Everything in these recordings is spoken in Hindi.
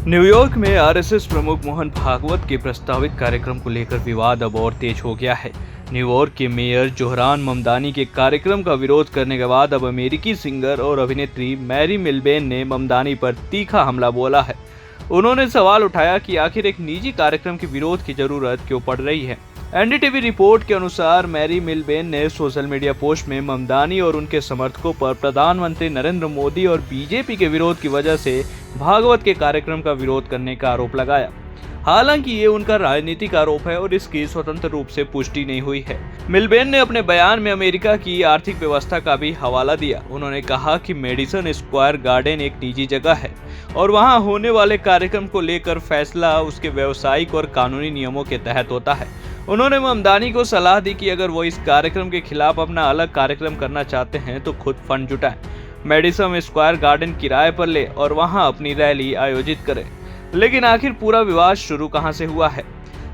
न्यूयॉर्क में आरएसएस प्रमुख मोहन भागवत के प्रस्तावित कार्यक्रम को लेकर विवाद अब और तेज हो गया है। न्यूयॉर्क के मेयर जोहरान ममदानी के कार्यक्रम का विरोध करने के बाद अब अमेरिकी सिंगर और अभिनेत्री मैरी मिलबेन ने ममदानी पर तीखा हमला बोला है। उन्होंने सवाल उठाया कि आखिर एक निजी कार्यक्रम के विरोध की जरूरत क्यों पड़ रही है। एनडीटीवी रिपोर्ट के अनुसार मैरी मिलबेन ने सोशल मीडिया पोस्ट में ममदानी और उनके समर्थकों पर प्रधानमंत्री नरेंद्र मोदी और बीजेपी के विरोध की वजह से भागवत के कार्यक्रम का विरोध करने का आरोप लगाया। हालांकि ये उनका राजनीतिक आरोप है और इसकी स्वतंत्र रूप से पुष्टि नहीं हुई है। मिलबेन ने अपने बयान में अमेरिका की आर्थिक व्यवस्था का भी हवाला दिया। उन्होंने कहा कि मेडिसन स्क्वायर गार्डन एक निजी जगह है और वहां होने वाले कार्यक्रम को लेकर फैसला उसके व्यावसायिक और कानूनी नियमों के तहत होता है। उन्होंने ममदानी को सलाह दी कि अगर वो इस कार्यक्रम के खिलाफ अपना अलग कार्यक्रम करना चाहते हैं तो खुद फंड जुटाएं, मेडिसन स्क्वायर गार्डन किराए पर ले और वहां अपनी रैली आयोजित करें। लेकिन आखिर पूरा विवाद शुरू कहां से हुआ है?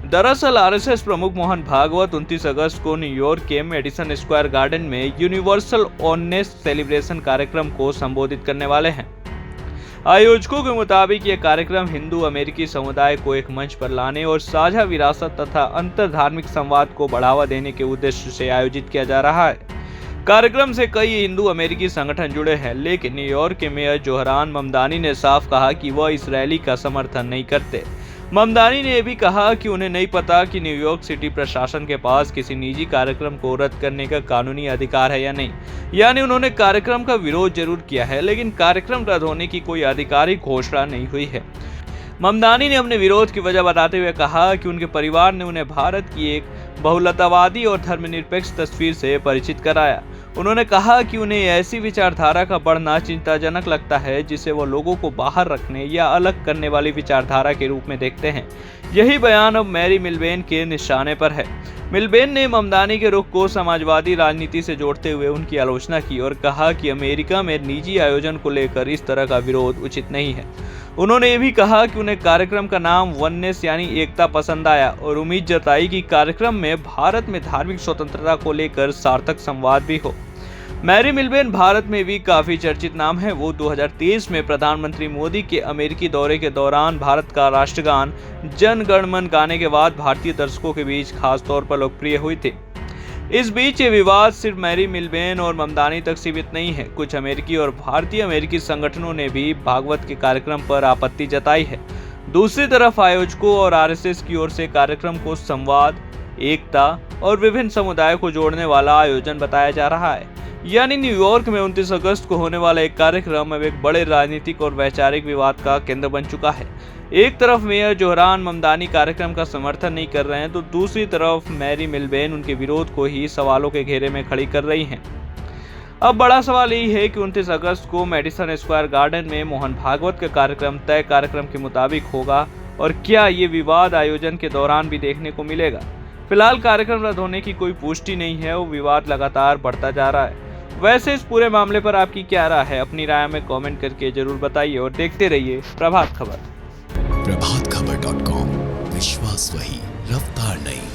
दरअसल आरएसएस प्रमुख मोहन भागवत 29 अगस्त को न्यूयॉर्क के मेडिसन स्क्वायर गार्डन में यूनिवर्सल ऑनेस्ट सेलिब्रेशन कार्यक्रम को संबोधित करने वाले हैं। आयोजकों के मुताबिक यह कार्यक्रम हिंदू अमेरिकी समुदाय को एक मंच पर लाने और साझा विरासत तथा अंतर धार्मिक संवाद को बढ़ावा देने के उद्देश्य से आयोजित किया जा रहा है। कार्यक्रम से कई हिंदू अमेरिकी संगठन जुड़े हैं, लेकिन न्यूयॉर्क के मेयर जोहरान ममदानी ने साफ कहा कि वह इस रैली का समर्थन नहीं करते। ममदानी ने यह भी कहा कि उन्हें नहीं पता कि न्यूयॉर्क सिटी प्रशासन के पास किसी निजी कार्यक्रम को रद्द करने का कानूनी अधिकार है या नहीं। यानी उन्होंने कार्यक्रम का विरोध जरूर किया है, लेकिन कार्यक्रम रद्द होने की कोई आधिकारिक घोषणा नहीं हुई है। ममदानी ने अपने विरोध की वजह बताते हुए कहा कि उनके परिवार ने उन्हें भारत की एक बहुलतावादी और धर्मनिरपेक्ष तस्वीर से परिचित कराया। उन्होंने कहा कि उन्हें ऐसी विचारधारा का बढ़ना चिंताजनक लगता है जिसे वो लोगों को बाहर रखने या अलग करने वाली विचारधारा के रूप में देखते हैं। यही बयान अब मैरी मिलबेन के निशाने पर है। मिलबेन ने ममदानी के रुख को समाजवादी राजनीति से जोड़ते हुए उनकी आलोचना की और कहा कि अमेरिका में निजी आयोजन को लेकर इस तरह का विरोध उचित नहीं है। उन्होंने ये भी कहा कि उन्हें कार्यक्रम का नाम वननेस यानी एकता पसंद आया और उम्मीद जताई कि कार्यक्रम में भारत में धार्मिक स्वतंत्रता को लेकर सार्थक संवाद भी हो। मैरी मिलबेन भारत में भी काफी चर्चित नाम है। वो 2023 में प्रधानमंत्री मोदी के अमेरिकी दौरे के दौरान भारत का राष्ट्रगान जन गण मन गाने के बाद भारतीय दर्शकों के बीच खास तौर पर लोकप्रिय हुई थी। इस बीच ये विवाद सिर्फ मैरी मिलबेन और ममदानी तक सीमित नहीं है। कुछ अमेरिकी और भारतीय अमेरिकी संगठनों ने भी भागवत के कार्यक्रम पर आपत्ति जताई है। दूसरी तरफ आयोजकों और आरएसएस की ओर से कार्यक्रम को संवाद, एकता और विभिन्न समुदायों को जोड़ने वाला आयोजन बताया जा रहा है। यानी न्यूयॉर्क में 29 अगस्त को होने वाला एक कार्यक्रम अब एक बड़े राजनीतिक और वैचारिक विवाद का केंद्र बन चुका है। एक तरफ मेयर जोहरान ममदानी कार्यक्रम का समर्थन नहीं कर रहे हैं तो दूसरी तरफ मैरी मिलबेन उनके विरोध को ही सवालों के घेरे में खड़ी कर रही हैं। अब बड़ा सवाल यही है कि 29 अगस्त को मेडिसन स्क्वायर गार्डन में मोहन भागवत का कार्यक्रम तय कार्यक्रम के मुताबिक होगा और क्या ये विवाद आयोजन के दौरान भी देखने को मिलेगा। फिलहाल कार्यक्रम रद्द होने की कोई पुष्टि नहीं है और विवाद लगातार बढ़ता जा रहा है। वैसे इस पूरे मामले पर आपकी क्या राय है? अपनी राय में कमेंट करके जरूर बताइए और देखते रहिए प्रभात खबर। प्रभातखबर.com, विश्वास वही, रफ्तार नहीं।